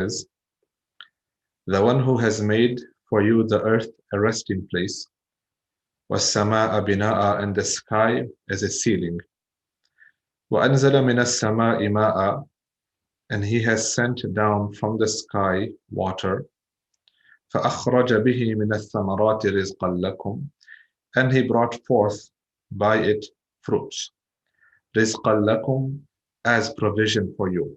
says, the one who has made for you the earth a resting place, وَالسَّمَاءَ بِنَاءً, and the sky as a ceiling, وَأَنزَلَ مِنَ السَّمَاءِ مَاءً, and he has sent down from the sky water, فَأَخْرَجَ بِهِ مِنَ الثَّمَرَاتِ رِزْقًا لَكُمْ, and he brought forth by it fruits, رِزْقًا لَكُمْ, as provision for you.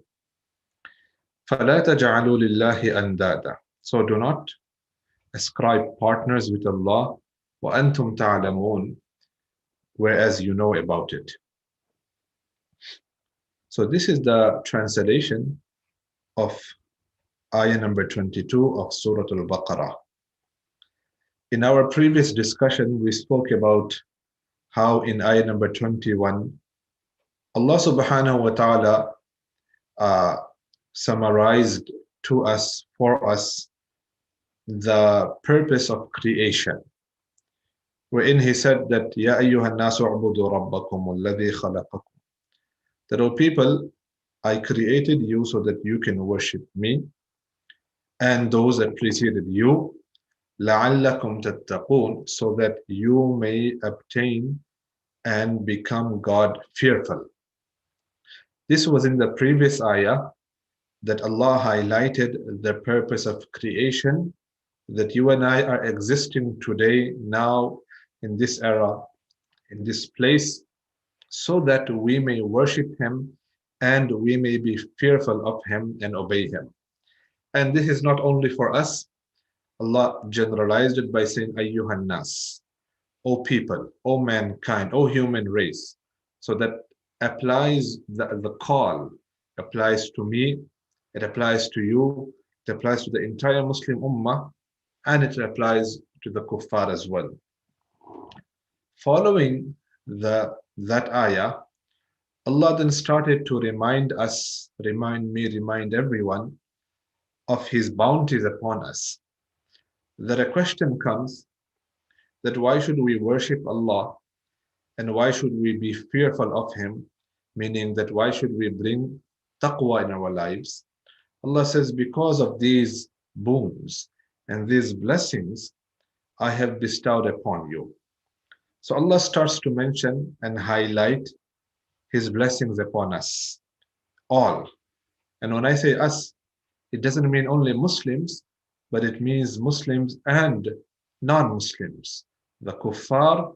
فَلَا تَجْعَلُوا لِلَّهِ أَنْدَادًا, so do not ascribe partners with Allah, وَأَنْتُمْ تَعْلَمُونَ, whereas you know about it. So this is the translation of ayah number 22 of Surah Al-Baqarah. In our previous discussion, we spoke about how in ayah number 21, Allah subhanahu wa ta'ala summarized to us, for us, the purpose of creation, wherein he said that Ya ayyuhan nasu ubudu rabbakum alladhi khalaqakum, that, O people, I created you so that you can worship me and those that preceded you, لَعَلَّكُمْ تَتَّقُونَ, so that you may obtain and become God fearful. This was in the previous ayah that Allah highlighted the purpose of creation, that you and I are existing today, now, in this era, in this place, so that we may worship Him and we may be fearful of Him and obey Him. And this is not only for us. Allah generalized it by saying, Ayyuhan nas, O people, O mankind, O human race. So that applies, the call applies to me, it applies to you, it applies to the entire Muslim ummah, and it applies to the kuffar as well. Following that ayah, Allah then started to remind us, remind me, remind everyone of His bounties upon us. That a question comes that why should we worship Allah and why should we be fearful of Him? Meaning that why should we bring taqwa in our lives? Allah says, because of these boons and these blessings I have bestowed upon you. So Allah starts to mention and highlight His blessings upon us, all. And when I say us, it doesn't mean only Muslims, but it means Muslims and non-Muslims, the kuffar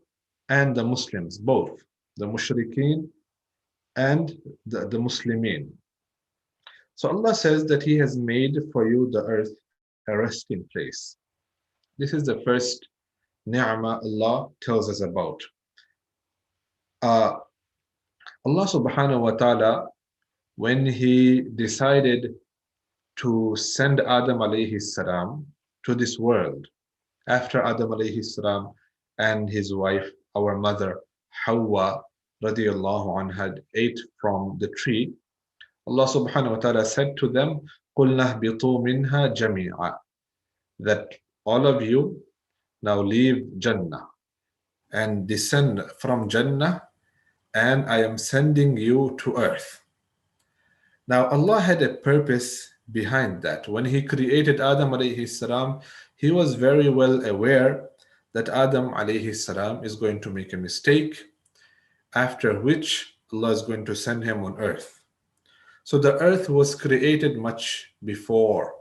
and the Muslims, both, the mushrikeen and the Muslimin. So Allah says that He has made for you the earth a resting place. This is the first ni'mah Allah tells us about. Allah subhanahu wa ta'ala, when He decided to send Adam alayhi salam to this world, after Adam alayhi salam and his wife, our mother Hawa radiallahu anha, ate from the tree, Allah subhanahu wa ta'ala said to them, قُلْنَا اهْبِطُوا مِنْهَا جَمِيعًا, that all of you now leave Jannah and descend from Jannah, and I am sending you to earth. Now Allah had a purpose behind that. When He created Adam alayhi salam, He was very well aware that Adam alayhi salam is going to make a mistake, after which Allah is going to send him on earth. So the earth was created much before,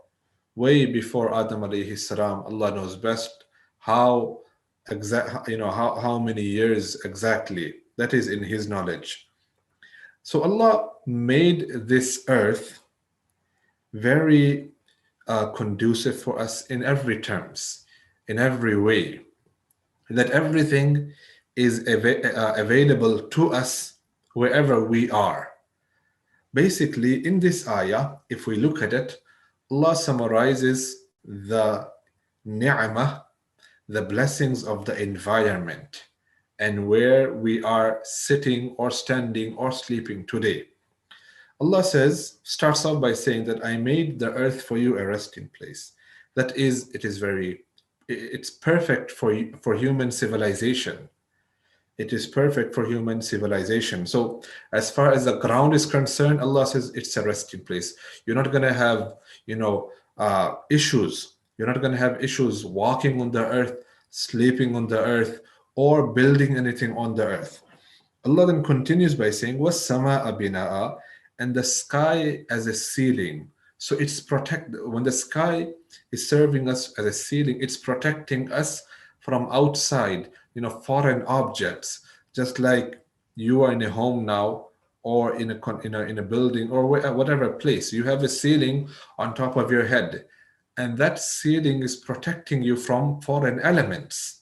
way before Adam alayhi salam. Allah knows best how many years exactly. That is in His knowledge. So Allah made this earth very conducive for us in every terms, in every way, that everything is available to us wherever we are. Basically, in this ayah, if we look at it, Allah summarizes the ni'mah, the blessings of the environment, and where we are sitting or standing or sleeping today. Allah starts off by saying that I made the earth for you a resting place. That is, it's perfect for human civilization. It is perfect for human civilization. So as far as the ground is concerned, Allah says it's a resting place. You're not going to have, issues. You're not going to have issues walking on the earth, sleeping on the earth, or building anything on the earth. Allah then continues by saying, وَالسَّمَاءَ بِنَاءً, and the sky as a ceiling. So it's protect when the sky is serving us as a ceiling, it's protecting us from outside, foreign objects. Just like you are in a home now, or in a building, or whatever place, you have a ceiling on top of your head, and that ceiling is protecting you from foreign elements.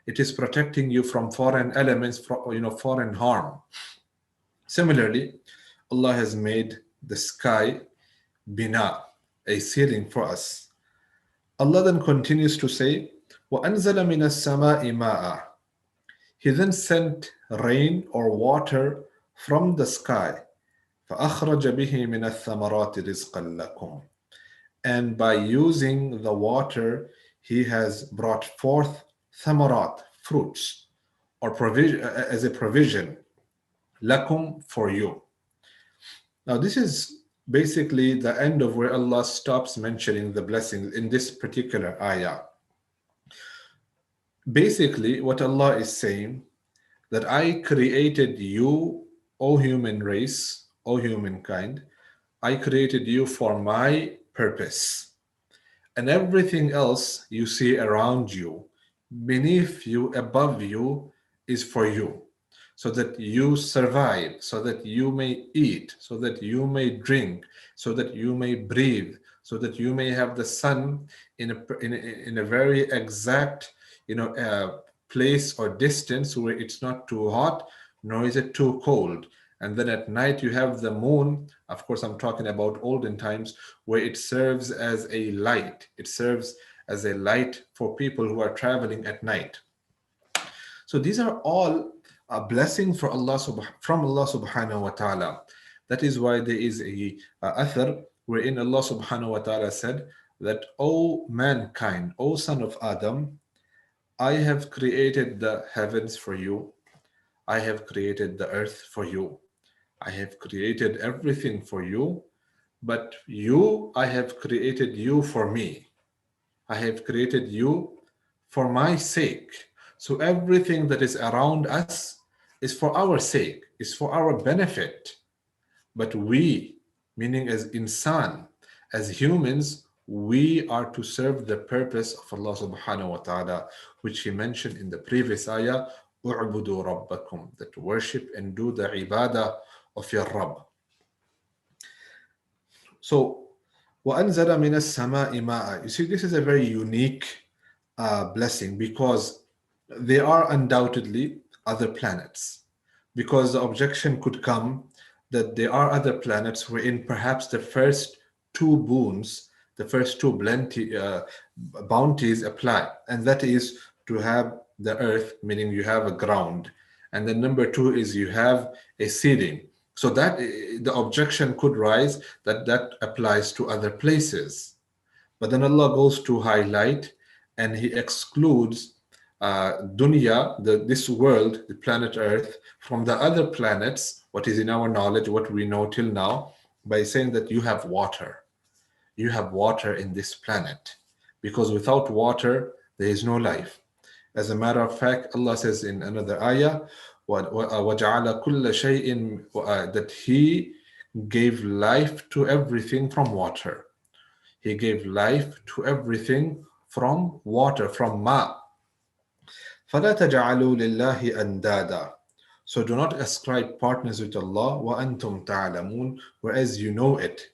It is protecting you from foreign elements, from foreign harm. Similarly, Allah has made the sky bina, a ceiling for us. Allah then continues to say, وَأَنزَلَ مِنَ السَّمَاءِ مَاءً, He then sent rain or water from the sky. فَأَخْرَجَ بِهِ مِنَ الثَّمَرَاتِ رِزْقًا لَكُمْ, and by using the water, He has brought forth thamarat, fruits, or provision, as a provision, lakum, for you. Now, this is basically the end of where Allah stops mentioning the blessings in this particular ayah. Basically, what Allah is saying, that I created you, O human race, O humankind, I created you for my purpose. And everything else you see around you, beneath you, above you, is for you, so that you survive, so that you may eat, so that you may drink, so that you may breathe, so that you may have the sun in a very exact place or distance where it's not too hot nor is it too cold. And then at night you have the moon. Of course, I'm talking about olden times, where it serves as a light. It serves as a light for people who are traveling at night. So these are all a blessing from Allah subhanahu wa ta'ala. That is why there is a athar wherein Allah subhanahu wa ta'ala said that, O mankind, O son of Adam, I have created the heavens for you. I have created the earth for you. I have created everything for you, but I have created you for me. I have created you for my sake. So everything that is around us is for our sake, is for our benefit. But we, meaning as insan, as humans, we are to serve the purpose of Allah subhanahu wa ta'ala, which He mentioned in the previous ayah, u'budu rabbakum, that worship and do the ibadah of your Rabb. So, وَأَنزَلَ مِنَ السَّمَاءِ مَاءً. You see, this is a very unique blessing, because there are undoubtedly other planets. Because the objection could come that there are other planets wherein perhaps the first two boons, the first two bounties apply, and that is to have the earth, meaning you have a ground, and then number two is you have a ceiling. So that the objection could rise that applies to other places. But then Allah goes to highlight, and He excludes dunya, this world, the planet Earth, from the other planets, what is in our knowledge, what we know till now, by saying that you have water. You have water in this planet. Because without water, there is no life. As a matter of fact, Allah says in another ayah, وَجَعَلَ كُلَّ شَيْءٍ, that He gave life to everything from water. He gave life to everything from water, from ma. فَلَا تَجْعَلُوا لِلَّهِ أَنْدَادًا. So do not ascribe partners with Allah, وَأَنْتُمْ تَعْلَمُونَ, whereas you know it.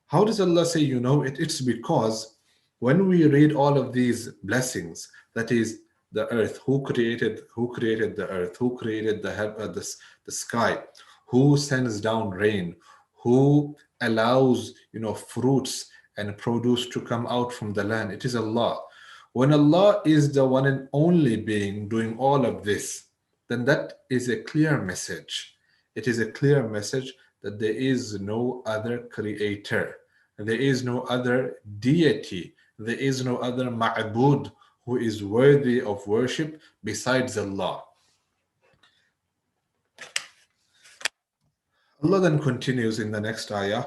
How does Allah say you know it? It's because when we read all of these blessings, that is the earth, who created the earth, who created the sky, who sends down rain, who allows fruits and produce to come out from the land, it is Allah. When Allah is the one and only being doing all of this, then that is a clear message. It is a clear message that there is no other creator, there is no other deity, there is no other ma'bud who is worthy of worship besides Allah. Allah then continues in the next ayah,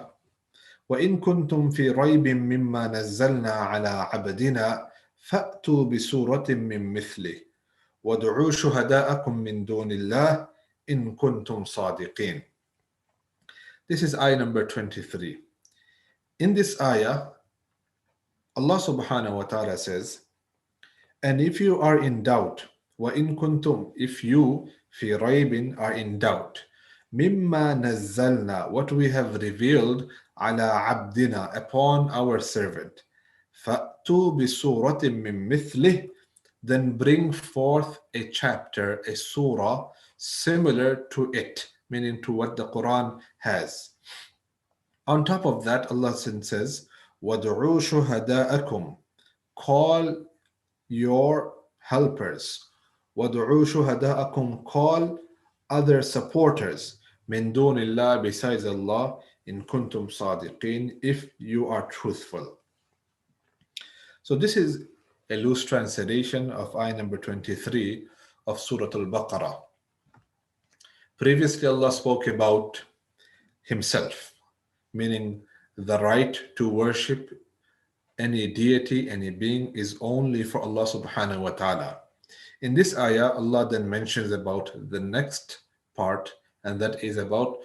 وإن كنتم في ريب مما نزلنا على عبدنا فأتوا بسورة من مثله وادعوا شهداءكم من دون الله إن كنتم صادقين. This is ayah number 23. In this ayah, Allah subhanahu wa ta'ala says, and if you are in doubt, وَإِن كُنْتُمْ, if you, في ريب, are in doubt, مِمَّا نَزَّلْنَا, what we have revealed, على عبدنا, upon our servant, فَأْتُوا بِسُورَةٍ مِّن مِثْلِهِ, then bring forth a chapter, a surah, similar to it, meaning to what the Quran has. On top of that, Allah says, وَادْعُوا شُهَدَاءَكُمْ, call your helpers. وَادْعُوا شُهَدَاءَكُمْ, call other supporters. مِن دُونِ اللَّهِ, besides Allah, إِن كُنْتُمْ صَادِقِينَ, if you are truthful. So this is a loose translation of ayah number 23 of Surah Al-Baqarah. Previously, Allah spoke about Himself, meaning the right to worship any deity, any being is only for Allah subhanahu wa ta'ala. In this ayah, Allah then mentions about the next part, and that is about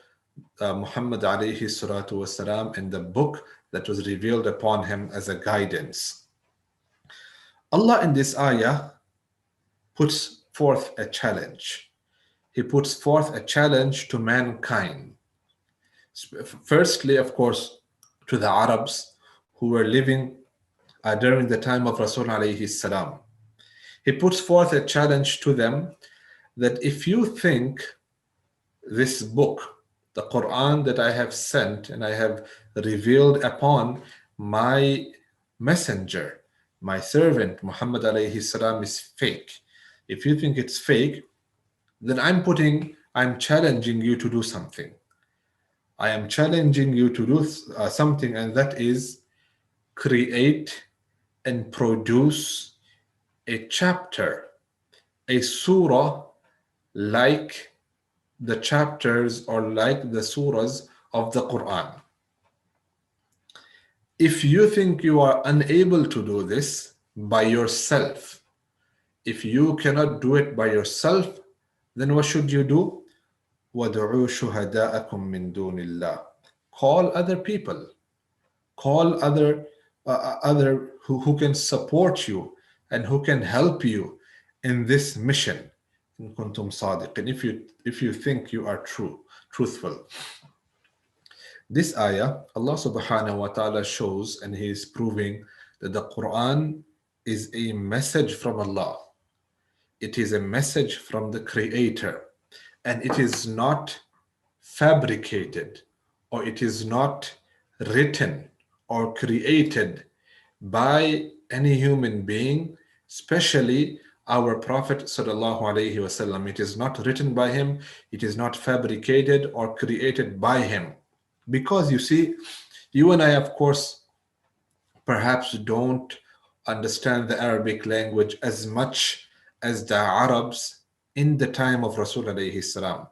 Muhammad alayhi salatu wasalam and the book that was revealed upon him as a guidance. Allah in this ayah puts forth a challenge. He puts forth a challenge to mankind. Firstly, of course, to the Arabs who were living during the time of Rasul alayhi salam. He puts forth a challenge to them that if you think this book, the Quran that I have sent and I have revealed upon my messenger, my servant Muhammad alayhi salam, is fake, if you think it's fake, then I'm challenging you to do something. I am challenging you to do something, and that is create and produce a chapter, a surah, like the chapters or like the surahs of the Quran. If you think you are unable to do this by yourself, if you cannot do it by yourself, then what should you do? وَادْعُوا شُهَدَاءَكُم مِّن دُونِ اللَّهِ, call other people, call other who can support you and who can help you in this mission. In kuntum sadiqin, if you think you are truthful. This ayah, Allah subhanahu wa ta'ala shows, and He is proving that the Quran is a message from Allah. It is a message from the Creator, and it is not fabricated, or it is not written or created by any human being, especially our Prophet sallallahu alaihi wasallam. It is not written by him, it is not fabricated or created by him. Because you see, you and I, of course, perhaps don't understand the Arabic language as much as the Arabs in the time of Rasul alayhi salam.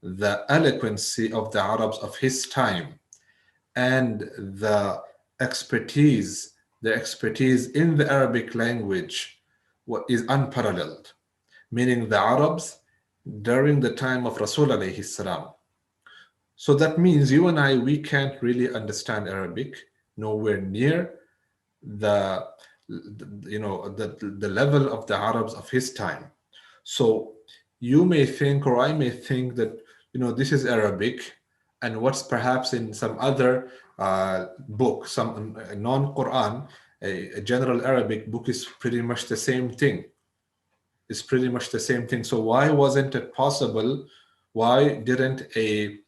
The eloquency of the Arabs of his time and the expertise in the Arabic language is unparalleled. Meaning the Arabs during the time of Rasul alayhi salam. So that means you and I, we can't really understand Arabic, nowhere near the level of the Arabs of his time. So you may think, or I may think, that this is Arabic, and what's perhaps in some other book, some non-Quran, a general Arabic book, is pretty much the same thing. It's pretty much the same thing. So why wasn't it possible? Why didn't a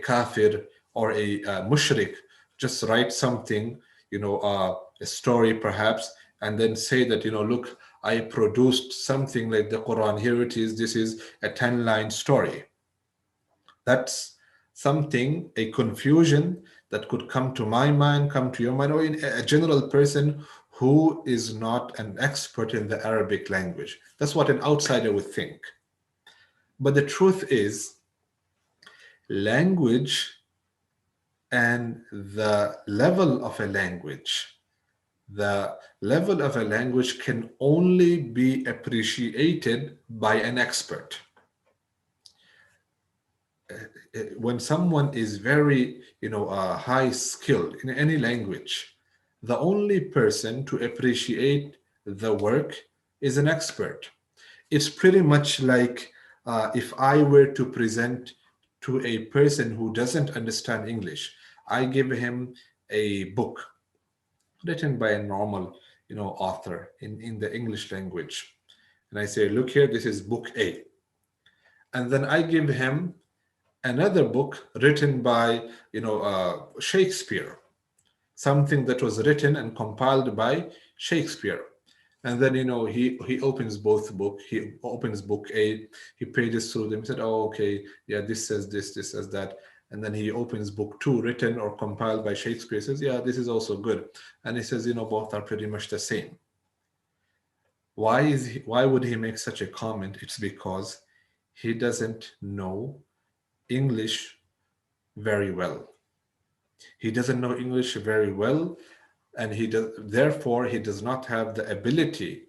kafir or a mushrik just write something, a story perhaps, and then say that, look, I produced something like the Quran. Here it is. This is a 10-line story. That's something, a confusion that could come to my mind, come to your mind, or in a general person who is not an expert in the Arabic language. That's what an outsider would think. But the truth is, language and the level of a language can only be appreciated by an expert. When someone is very, high skilled in any language, the only person to appreciate the work is an expert. It's pretty much like, if I were to present to a person who doesn't understand English, I give him a book written by a normal, author in the English language, and I say, look here, this is book A, and then I give him another book written by, Shakespeare, something that was written and compiled by Shakespeare. And then, he opens both book. He opens book A. He pages through them. He said, "Oh, okay, yeah, this says this, this says that." And then he opens book two, written or compiled by Shakespeare. He says, "Yeah, this is also good." And he says, both are pretty much the same. Why would he make such a comment? It's because he doesn't know English very well. He doesn't know English very well, and therefore he does not have the ability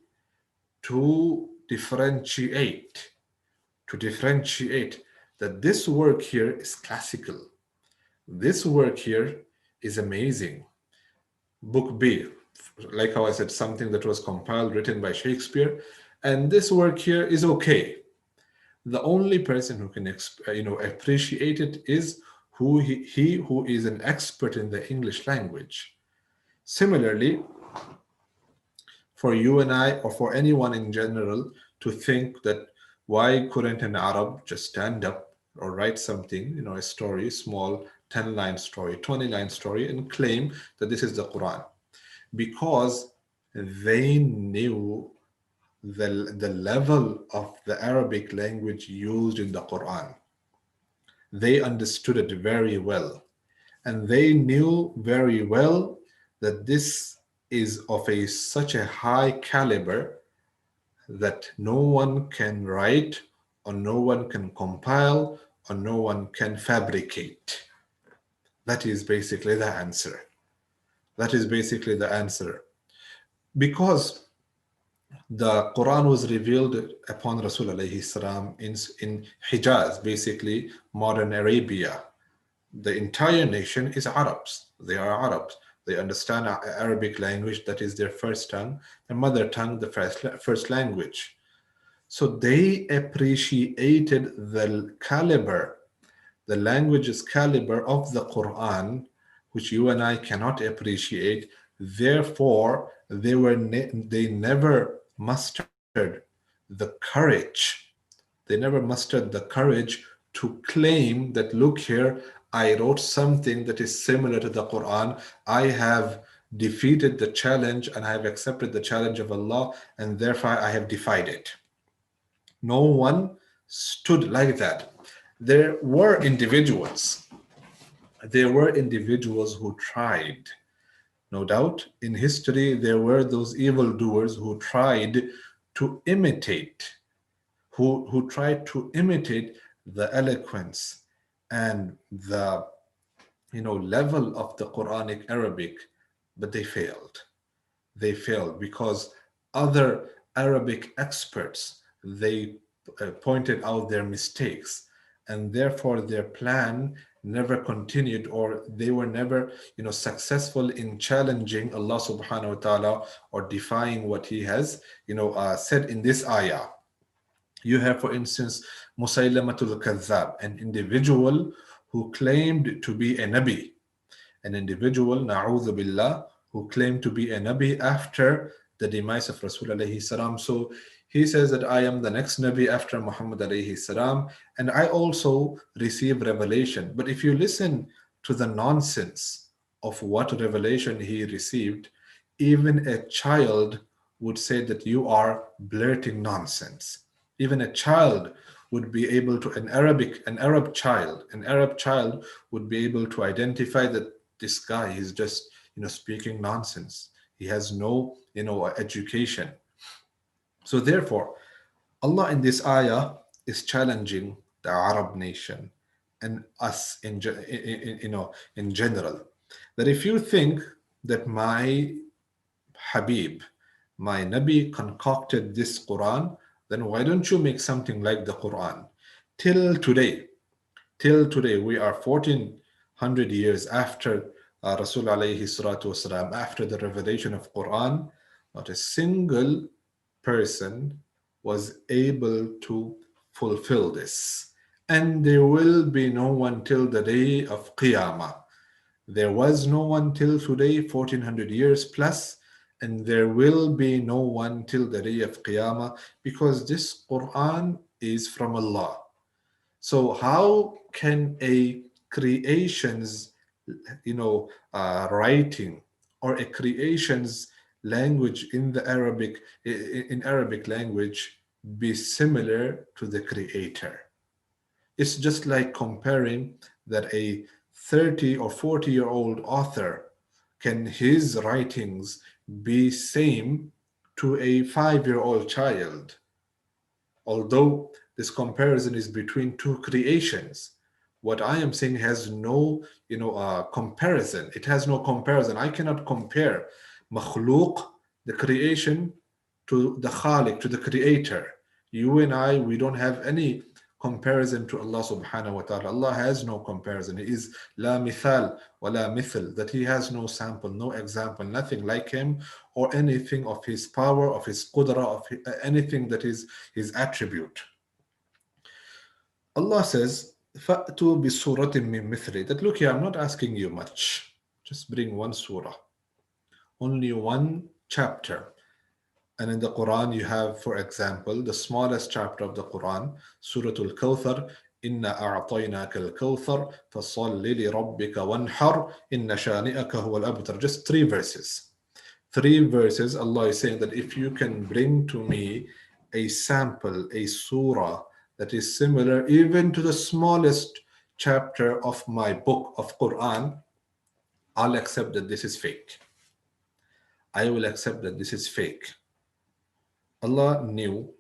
to differentiate that this work here is classical. This work here is amazing. Book B, like how I said, something that was compiled, written by Shakespeare, and this work here is okay. The only person who can appreciate it is he who is an expert in the English language. Similarly, for you and I, or for anyone in general, to think that why couldn't an Arab just stand up or write something, a story, small 10-line story, 20-line story, and claim that this is the Quran? Because they knew the level of the Arabic language used in the Quran. They understood it very well. And they knew very well that this is of such a high caliber that no one can write, or no one can compile, or no one can fabricate. That is basically the answer. That is basically the answer. Because the Quran was revealed upon Rasul alayhi salam in Hijaz, basically modern Arabia. The entire nation is Arabs. They are Arabs. They understand Arabic language, that is their first tongue, their mother tongue, the first language. So they appreciated the language's caliber of the Quran, which you and I cannot appreciate. Therefore, they never mustered the courage. They never mustered the courage to claim that, look here, I wrote something that is similar to the Quran. I have defeated the challenge and I have accepted the challenge of Allah, and therefore I have defied it. No one stood like that. There were individuals. There were individuals who tried. No doubt, in history, there were those evildoers who tried to imitate, who tried to imitate the eloquence and the level of the Quranic Arabic, but they failed. They failed because other Arabic experts, they pointed out their mistakes, and therefore their plan never continued, or they were never successful in challenging Allah subhanahu wa ta'ala, or defying what he has said in this ayah. You have, for instance, Musaylamatul Kadhab, an individual who claimed to be a Nabi, an individual, na'udhu billah, who claimed to be a Nabi after the demise of Rasul alayhi salam. So he says that I am the next Nabi after Muhammad alayhi salam, and I also receive revelation. But if you listen to the nonsense of what revelation he received, even a child would say that you are blurting nonsense. Even a child would be able to, an Arab child would be able to identify that this guy is just speaking nonsense. He has no education. So therefore, Allah in this ayah is challenging the Arab nation, and us in general. That if you think that my Habib, my Nabi concocted this Quran, then why don't you make something like the Quran? Till today, till today, we are 1400 years after Rasul alayhi salatu wasalam, after the revelation of Quran, not a single person was able to fulfill this. And there will be no one till the day of Qiyamah. There was no one till today, 1400 years plus, and there will be no one till the day of Qiyamah, because this Quran is from Allah. So how can a creation's, writing, or a creation's language in the in Arabic language be similar to the creator? It's just like comparing that a 30 or 40-year-old author, can his writings be same to a 5-year-old child? Although this comparison is between two creations, what I am saying has no comparison. It has no comparison. I cannot compare makhluk, the creation, to the khaliq, to the creator. You and I, we don't have any comparison to Allah subhanahu wa ta'ala. Allah has no comparison. He is la mithal wa la mithl, that he has no sample, no example, nothing like him, or anything of his power, of his qudra, of anything that is his attribute. Allah says, فَأْتُوا بِسُورَةٍ مِّن مِثْلِ, that look here, I'm not asking you much. Just bring one surah, only one chapter. And in the Quran, you have, for example, the smallest chapter of the Quran, Surah Al-Kawthar, إِنَّا أَعْطَيْنَاكَ الْكَوْثَرَ فَصَلِّ لِرَبِّكَ وَانْحَرْ إِنَّ شَانِئَكَ هُوَ الْأَبْتَرُ. Just 3 verses. 3 verses, Allah is saying that if you can bring to me a sample, a surah that is similar even to the smallest chapter of my book of Quran, I'll accept that this is fake. I will accept that this is fake. Allah knew,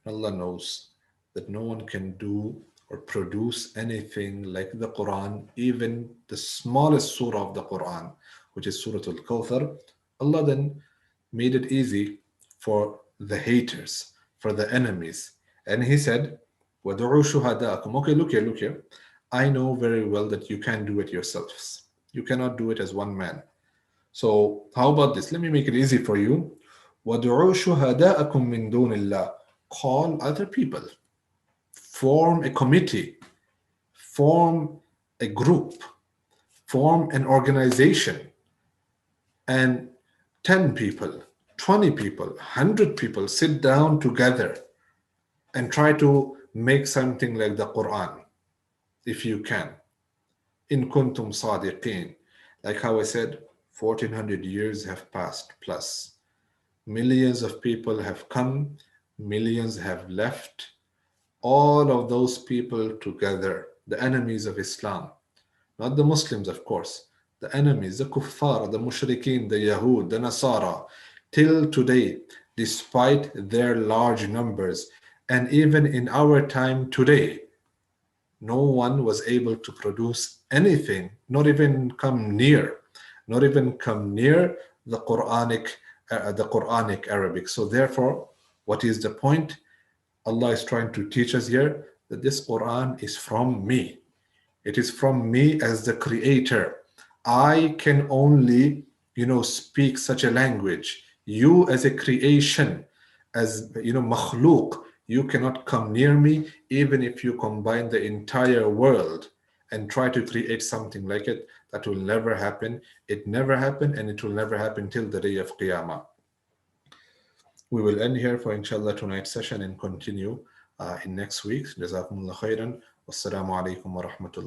Allah knows that no one can do or produce anything like the Quran, even the smallest surah of the Quran, which is Surah Al-Kawthar. Allah then made it easy for the haters, for the enemies. And He said, وَدُعُوا شُهَدَاءَكُمْ. Okay, look here. I know very well that you can't do it yourselves. You cannot do it as one man. So how about this? Let me make it easy for you. وَدُعُوا شُهَدَاءَكُمْ مِن دُونِ اللَّهِ. Call other people. Form a committee. Form a group. Form an organization. And 10 people, 20 people, 100 people sit down together and try to make something like the Quran, if you can. In kuntum sadiqeen. Like how I said, 1400 years have passed plus. Millions of people have come, millions have left. All of those people together, the enemies of Islam, not the Muslims, of course, the enemies, the kuffar, the mushrikeen, the Yahud, the Nasara, till today, despite their large numbers, and even in our time today, no one was able to produce anything, not even come near the Quranic Arabic. So therefore, what is the point? Allah is trying to teach us here that this Quran is from me. It is from me as the creator. I can only, speak such a language. You as a creation, as, makhluk, you cannot come near me, even if you combine the entire world and try to create something like it. That will never happen. It never happened, and it will never happen till the day of Qiyamah. We will end here for inshallah tonight's session and continue in next week. Jazakumullah khairan. Wassalamu alaikum wa rahmatullah.